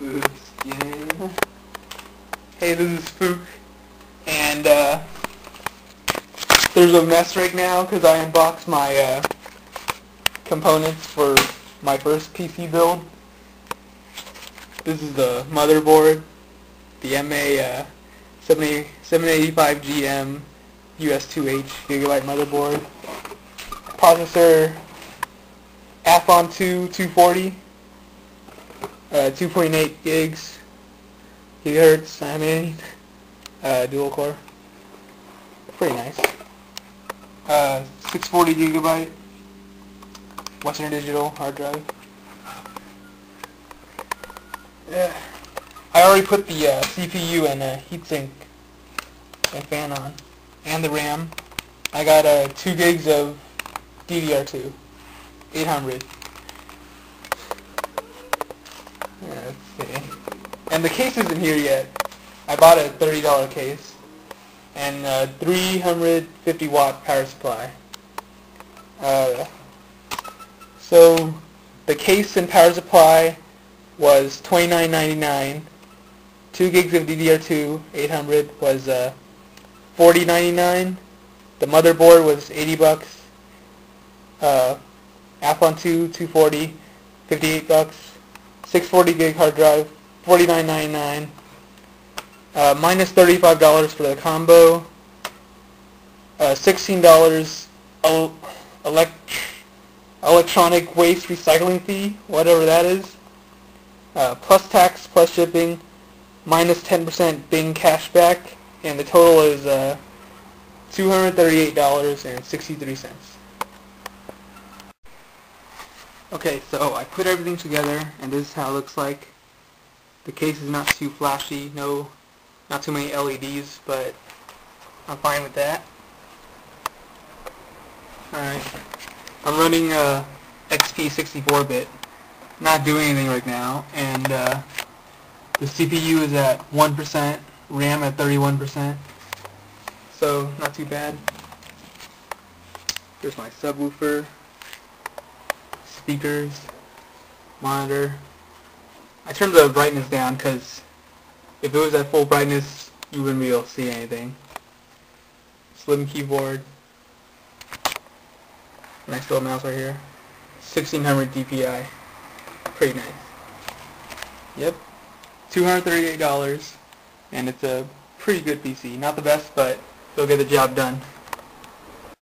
Oops, yeah. Hey, this is Fook, and there's a mess right now because I unboxed my components for my first PC build. This is the motherboard, the MA-785GM-US2H Gigabyte motherboard, processor Athlon II 240, 2.8 gigahertz, dual core. Pretty nice. 640 gigabyte Western Digital hard drive. Yeah. I already put the CPU and heatsink and fan on, and the RAM. I got 2 gigs of DDR2, 800. Yeah, let's see. And the case isn't here yet. I bought a $30 case and 350 watt power supply. So the case and power supply was $29.99. 2 gigs of DDR2, 800 was $40.99. The motherboard was $80. Athlon II 240, $58. 640 gig hard drive, $49.99. Minus $35 for the combo. $16 electronic waste recycling fee, whatever that is. Plus tax, plus shipping, minus 10% Bing cashback, and the total is $238.63. Okay, so I put everything together, and this is how it looks like. The case is not too flashy, not too many LEDs, but I'm fine with that. Alright, I'm running XP 64-bit, not doing anything right now, and the CPU is at 1%, RAM at 31%, so not too bad. Here's my subwoofer, speakers, monitor. I turned the brightness down because if it was at full brightness you wouldn't be able to see anything. Slim keyboard. Nice little mouse right here. 1600 DPI. Pretty nice. Yep. $238, and it's a pretty good PC. Not the best, but it'll get the job done.